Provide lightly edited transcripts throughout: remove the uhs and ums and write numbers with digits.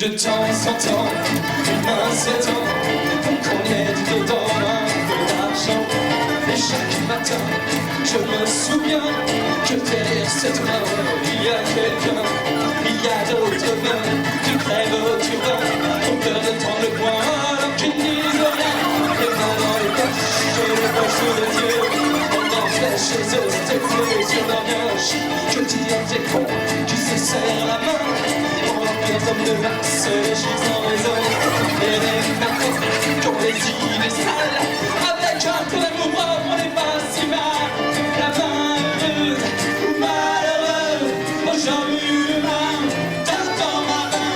de temps en temps, une main s'étend, qu'on est dedans un peu d'argent. Et chaque matin, je me souviens que derrière cette main, il y a quelqu'un, il y a d'autres mains qui crèvent au bain, ont peur de tendre le poing alors qu'ils n'y disent rien. Les mains dans les poches sous les yeux, pendant que chez eux, c'était flou sur leur gauche. Que dire des cons qui se serrent la main, comme de masse, les chiffres en réseau, et les mercredi qu'on les idées sales, avec un peu d'amour propre, on n'est pas si mal. La main heureuse ou malheureuse, aujourd'hui humain, dans ma main.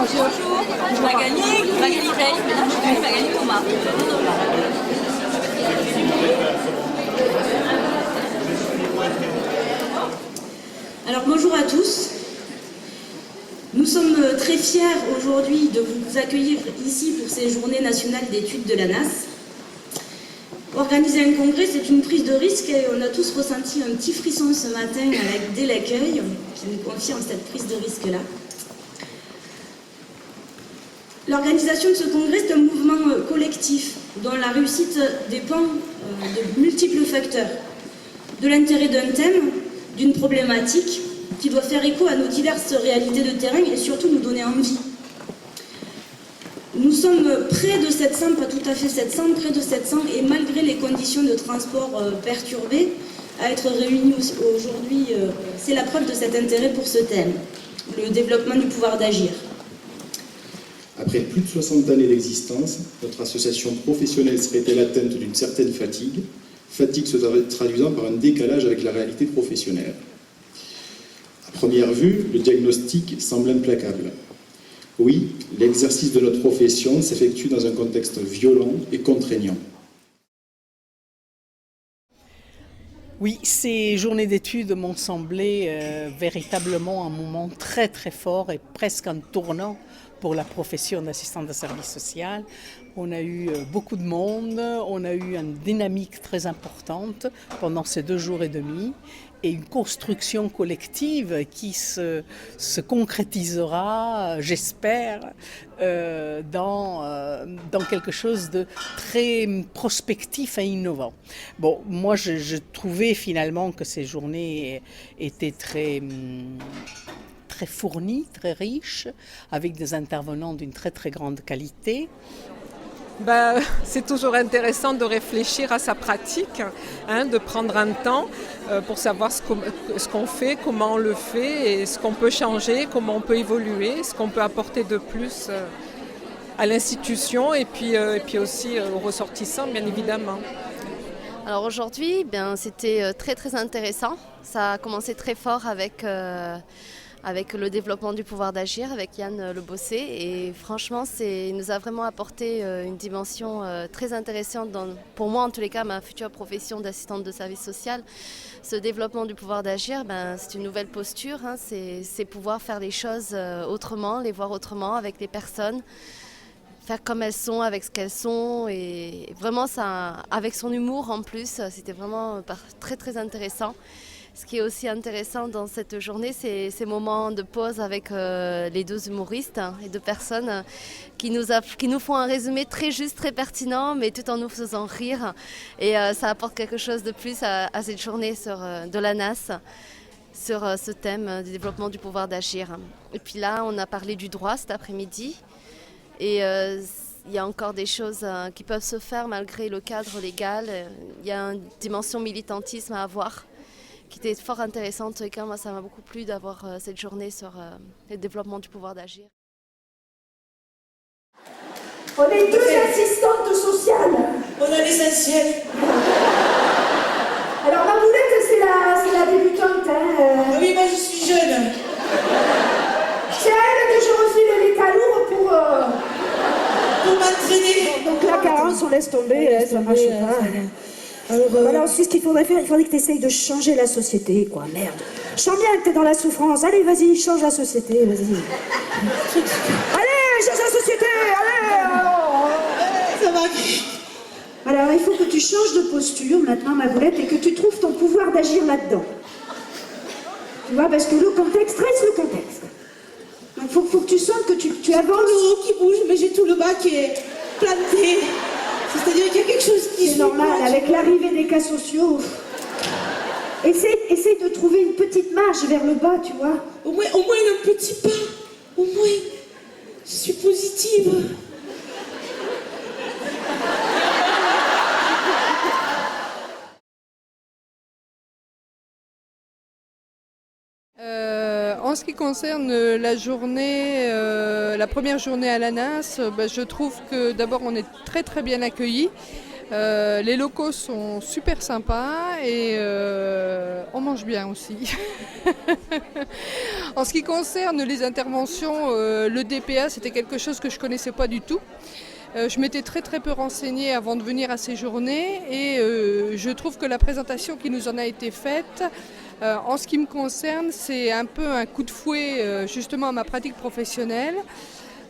Bonjour, Magali Rey, maintenant je suis Magali Thomas. Alors bonjour à tous. Nous sommes très fiers aujourd'hui de vous accueillir ici pour ces journées nationales d'études de l'ANAS. Organiser un congrès, c'est une prise de risque et on a tous ressenti un petit frisson ce matin dès l'accueil qui nous confirme cette prise de risque-là. L'organisation de ce congrès, c'est un mouvement collectif dont la réussite dépend de multiples facteurs. De l'intérêt d'un thème, d'une problématique qui doit faire écho à nos diverses réalités de terrain et surtout nous donner envie. Nous sommes près de 700, pas tout à fait 700, près de 700 et malgré les conditions de transport perturbées, à être réunis aujourd'hui, c'est la preuve de cet intérêt pour ce thème, le développement du pouvoir d'agir. Après plus de 60 années d'existence, notre association professionnelle serait-elle atteinte d'une certaine fatigue se traduisant par un décalage avec la réalité professionnelle. À première vue, le diagnostic semble implacable. Oui, l'exercice de notre profession s'effectue dans un contexte violent et contraignant. Oui, ces journées d'études m'ont semblé véritablement un moment très très fort et presque un tournant pour la profession d'assistant de service social. On a eu beaucoup de monde, on a eu une dynamique très importante pendant ces 2 jours et demi et une construction collective qui se concrétisera, j'espère, dans quelque chose de très prospectif et innovant. Bon, moi je trouvais finalement que ces journées étaient très fournies, très riches, avec des intervenants d'une très très grande qualité. C'est toujours intéressant de réfléchir à sa pratique, de prendre un temps pour savoir ce qu'on fait, comment on le fait, et ce qu'on peut changer, comment on peut évoluer, ce qu'on peut apporter de plus à l'institution et puis aussi aux ressortissants, bien évidemment. Alors aujourd'hui, c'était très très intéressant. Ça a commencé très fort avec le développement du pouvoir d'agir, avec Yann Le Bossé. Et franchement, il nous a vraiment apporté une dimension très intéressante, pour moi en tous les cas, ma future profession d'assistante de service social. Ce développement du pouvoir d'agir, c'est une nouvelle posture, c'est pouvoir faire les choses autrement, les voir autrement avec les personnes, faire comme elles sont, avec ce qu'elles sont. Et vraiment, ça, avec son humour en plus, c'était vraiment très très intéressant. Ce qui est aussi intéressant dans cette journée, c'est ces moments de pause avec les 2 humoristes et 2 personnes qui nous font un résumé très juste, très pertinent, mais tout en nous faisant rire. Et ça apporte quelque chose de plus à cette journée de l'ANAS, sur ce thème du développement du pouvoir d'agir. Et puis là, on a parlé du droit cet après-midi. Et il y a encore des choses qui peuvent se faire malgré le cadre légal. Il y a une dimension militantisme à avoir, qui était fort intéressante. Et moi, ça m'a beaucoup plu d'avoir cette journée sur le développement du pouvoir d'agir. On est 2 assistantes sociales. On a l'essentiel. Alors ma boulette, c'est la débutante. Oui, moi je suis jeune. laisse tomber, ça marche pas. Alors, ensuite, ce qu'il faudrait faire, il faudrait que tu essayes de changer la société, quoi, merde. Je sens bien que t'es dans la souffrance. Allez, vas-y, change la société, vas-y. Allez, change la société, allez. Ça va. Alors, il faut que tu changes de posture, maintenant, ma boulette, et que tu trouves ton pouvoir d'agir là-dedans. Tu vois, parce que le contexte reste le contexte. Donc, faut que tu sentes que tu avances. Le haut qui bouge, mais j'ai tout le bas qui est planté. C'est-à-dire qu'il y a quelque chose qui... C'est normal, avec l'arrivée des cas sociaux. Essaye de trouver une petite marge vers le bas, tu vois. Au moins un petit pas. Au moins, je suis positive. En ce qui concerne la journée, la première journée à l'ANAS, je trouve que d'abord on est très très bien accueillis. Les locaux sont super sympas et on mange bien aussi. En ce qui concerne les interventions, le DPA c'était quelque chose que je ne connaissais pas du tout. Je m'étais très très peu renseignée avant de venir à ces journées et je trouve que la présentation qui nous en a été faite, en ce qui me concerne, c'est un peu un coup de fouet justement à ma pratique professionnelle.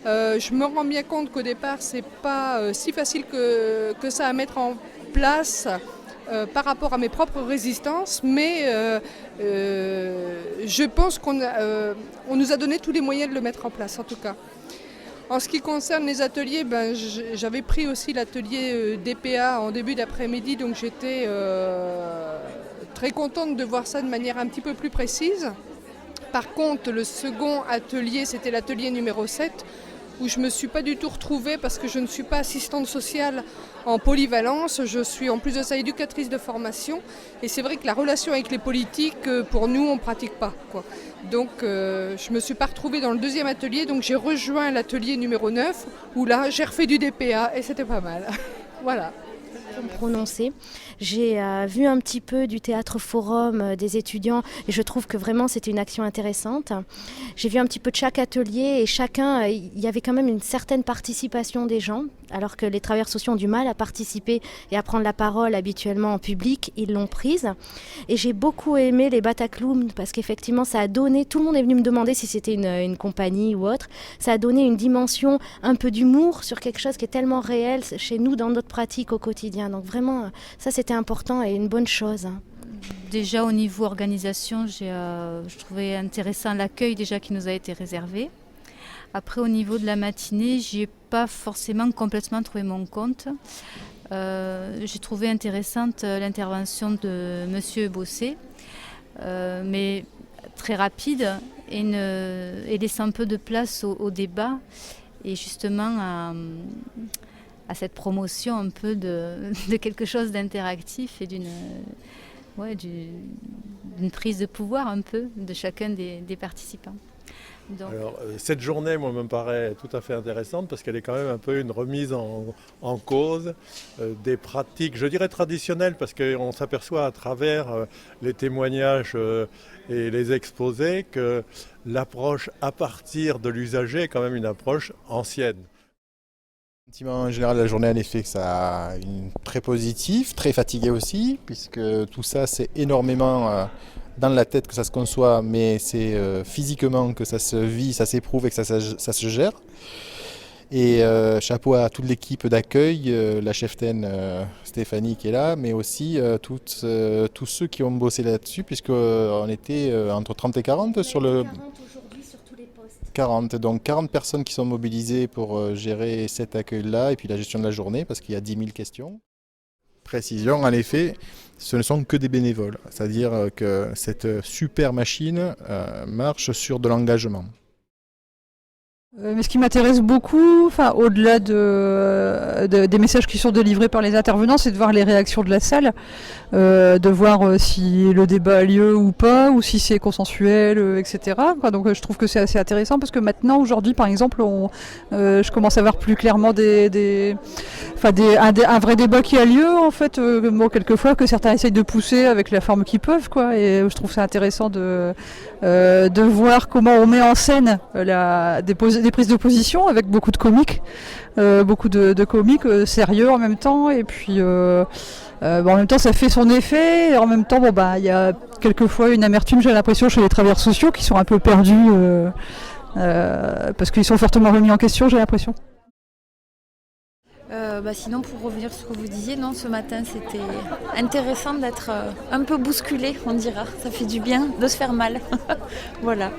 Je me rends bien compte qu'au départ, c'est pas si facile que ça à mettre en place par rapport à mes propres résistances, mais je pense qu'on nous a donné tous les moyens de le mettre en place en tout cas. En ce qui concerne les ateliers, j'avais pris aussi l'atelier DPA en début d'après-midi, donc j'étais très contente de voir ça de manière un petit peu plus précise. Par contre, le second atelier, c'était l'atelier numéro 7, où je ne me suis pas du tout retrouvée parce que je ne suis pas assistante sociale en polyvalence, je suis en plus de ça éducatrice de formation et c'est vrai que la relation avec les politiques, pour nous, on ne pratique pas, quoi. Donc je ne me suis pas retrouvée dans le deuxième atelier, donc j'ai rejoint l'atelier numéro 9 où là j'ai refait du DPA et c'était pas mal. Voilà. Me prononcer. J'ai vu un petit peu du théâtre forum des étudiants et je trouve que vraiment c'était une action intéressante. J'ai vu un petit peu de chaque atelier et chacun, il y avait quand même une certaine participation des gens, alors que les travailleurs sociaux ont du mal à participer et à prendre la parole habituellement en public, ils l'ont prise. Et j'ai beaucoup aimé les Batacloum parce qu'effectivement ça a donné, tout le monde est venu me demander si c'était une compagnie ou autre, ça a donné une dimension un peu d'humour sur quelque chose qui est tellement réel chez nous dans notre pratique au quotidien. Donc vraiment, ça c'était important et une bonne chose. Déjà au niveau organisation, je trouvais intéressant l'accueil déjà qui nous a été réservé. Après au niveau de la matinée, j'y ai pas forcément complètement trouvé mon compte. J'ai trouvé intéressante l'intervention de Monsieur Bossé, mais très rapide et laissant un peu de place au débat et justement à cette promotion un peu de quelque chose d'interactif et d'une prise de pouvoir un peu de chacun des participants. Donc... Alors, cette journée, moi, me paraît tout à fait intéressante parce qu'elle est quand même un peu une remise en cause des pratiques, je dirais traditionnelles, parce qu'on s'aperçoit à travers les témoignages et les exposés que l'approche à partir de l'usager est quand même une approche ancienne. Le sentiment en général de la journée, en effet, que ça a une très positif, très fatigué aussi, puisque tout ça, c'est énormément dans la tête que ça se conçoit, mais c'est physiquement que ça se vit, ça s'éprouve et que ça se gère. Et chapeau à toute l'équipe d'accueil, la cheftaine Stéphanie qui est là, mais aussi tous ceux qui ont bossé là-dessus, puisqu'on était entre 30 et 40 sur le... 40, donc 40 personnes qui sont mobilisées pour gérer cet accueil-là et puis la gestion de la journée parce qu'il y a 10 000 questions. Précision, en effet, ce ne sont que des bénévoles, c'est-à-dire que cette super machine marche sur de l'engagement. Mais ce qui m'intéresse beaucoup, au-delà des messages qui sont délivrés par les intervenants, c'est de voir les réactions de la salle, de voir si le débat a lieu ou pas, ou si c'est consensuel, etc. Donc je trouve que c'est assez intéressant parce que maintenant, aujourd'hui, par exemple, je commence à voir plus clairement un vrai débat qui a lieu, en fait, quelquefois que certains essayent de pousser avec la forme qu'ils peuvent, quoi. Et je trouve ça intéressant de voir comment on met en scène des prises de position avec beaucoup de comiques, beaucoup de comiques sérieux en même temps, et puis en même temps ça fait son effet, et en même temps il y a quelquefois une amertume, j'ai l'impression, chez les travailleurs sociaux qui sont un peu perdus parce qu'ils sont fortement remis en question, j'ai l'impression. Sinon, pour revenir sur ce que vous disiez, non, ce matin c'était intéressant d'être un peu bousculé, on dira. Ça fait du bien de se faire mal. Voilà.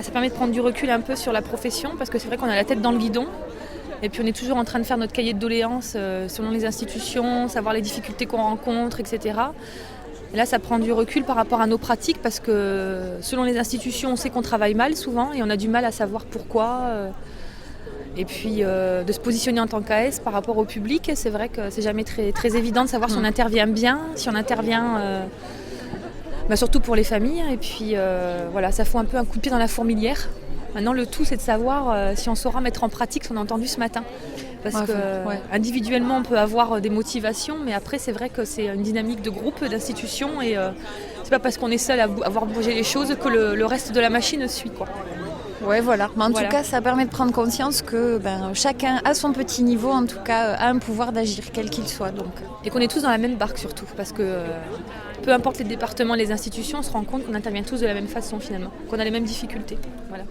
Ça permet de prendre du recul un peu sur la profession, parce que c'est vrai qu'on a la tête dans le guidon. Et puis on est toujours en train de faire notre cahier de doléances selon les institutions, savoir les difficultés qu'on rencontre, etc. Et là, ça prend du recul par rapport à nos pratiques, parce que selon les institutions, on sait qu'on travaille mal souvent et on a du mal à savoir pourquoi. Et puis de se positionner en tant qu'AS par rapport au public, c'est vrai que c'est jamais très évident de savoir si on intervient bien, si on intervient surtout pour les familles. Et puis ça fout un peu un coup de pied dans la fourmilière. Maintenant, le tout, c'est de savoir si on saura mettre en pratique ce qu'on a entendu ce matin. Parce qu'individuellement, on peut avoir des motivations, mais après, c'est vrai que c'est une dynamique de groupe, d'institution, et c'est pas parce qu'on est seul à avoir bougé les choses que le reste de la machine suit, quoi. Ouais, voilà. Mais en tout cas, ça permet de prendre conscience que chacun, à son petit niveau, en tout cas, a un pouvoir d'agir, quel qu'il soit. Donc. Et qu'on est tous dans la même barque, surtout. Parce que peu importe les départements, les institutions, on se rend compte qu'on intervient tous de la même façon, finalement. Qu'on a les mêmes difficultés. Voilà.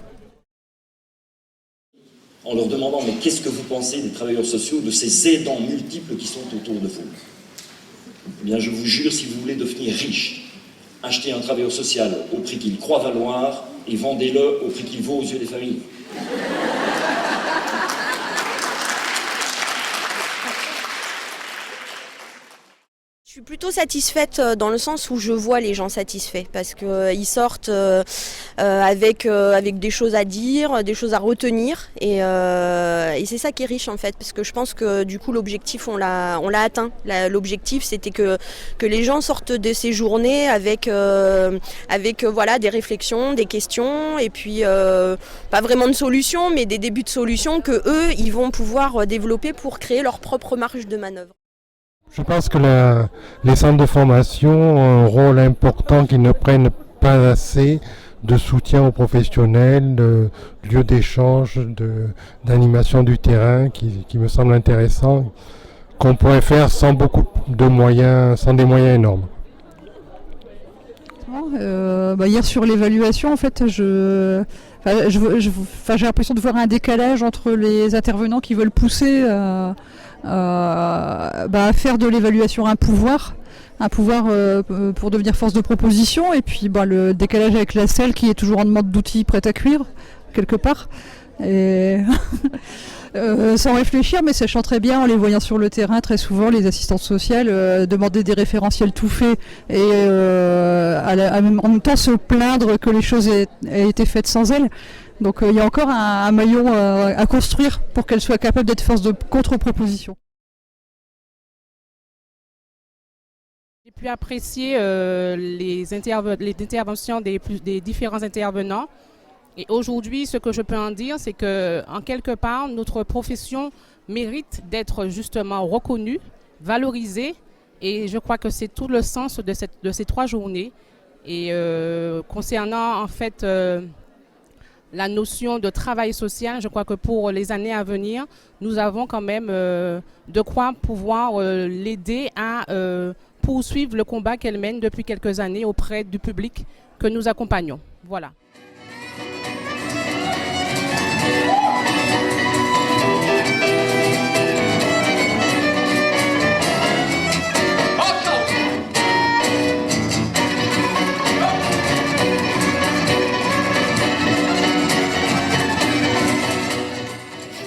En leur demandant, mais qu'est-ce que vous pensez des travailleurs sociaux, de ces aidants multiples qui sont autour de vous? Eh bien, je vous jure, si vous voulez devenir riche, achetez un travailleur social au prix qu'il croit valoir et vendez-le au prix qu'il vaut aux yeux des familles. Je suis plutôt satisfaite dans le sens où je vois les gens satisfaits parce qu'ils sortent avec des choses à dire, des choses à retenir et c'est ça qui est riche en fait parce que je pense que du coup l'objectif on l'a atteint. L'objectif c'était que les gens sortent de ces journées avec des réflexions, des questions et puis pas vraiment de solutions mais des débuts de solutions que eux ils vont pouvoir développer pour créer leur propre marge de manœuvre. Je pense que les centres de formation ont un rôle important qu'ils ne prennent pas assez de soutien aux professionnels, de lieux d'échange, d'animation du terrain qui me semble intéressant, qu'on pourrait faire sans beaucoup de moyens, sans des moyens énormes. Hier sur l'évaluation, en fait, j'ai l'impression de voir un décalage entre les intervenants qui veulent pousser à faire de l'évaluation un pouvoir pour devenir force de proposition, et puis le décalage avec la selle qui est toujours en demande d'outils prêts à cuire quelque part. Et sans réfléchir, mais sachant très bien en les voyant sur le terrain, très souvent les assistantes sociales demander des référentiels tout faits et en même temps se plaindre que les choses aient été faites sans elles. Donc il y a encore un maillon à construire pour qu'elle soit capable d'être force de contre-proposition. J'ai pu apprécier les interventions des différents intervenants. Et aujourd'hui, ce que je peux en dire, c'est que, en quelque part, notre profession mérite d'être justement reconnue, valorisée. Et je crois que c'est tout le sens de ces 3 journées. Et concernant en fait la notion de travail social, je crois que pour les années à venir, nous avons quand même de quoi pouvoir l'aider à poursuivre le combat qu'elle mène depuis quelques années auprès du public que nous accompagnons. Voilà.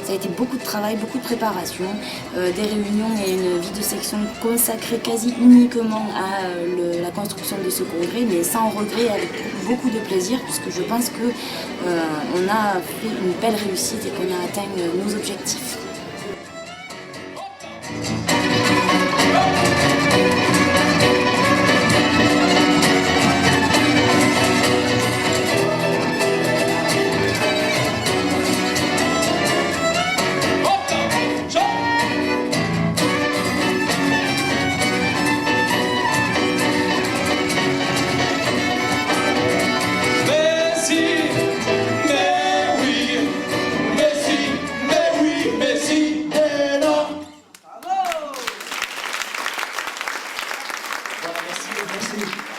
Ça a été beaucoup de travail, beaucoup de préparation, des réunions et une vie de section consacrée quasi uniquement à la construction de ce congrès, mais sans regret, avec beaucoup de plaisir, puisque je pense qu'on a fait une belle réussite et qu'on a atteint nos objectifs. Voilà, merci.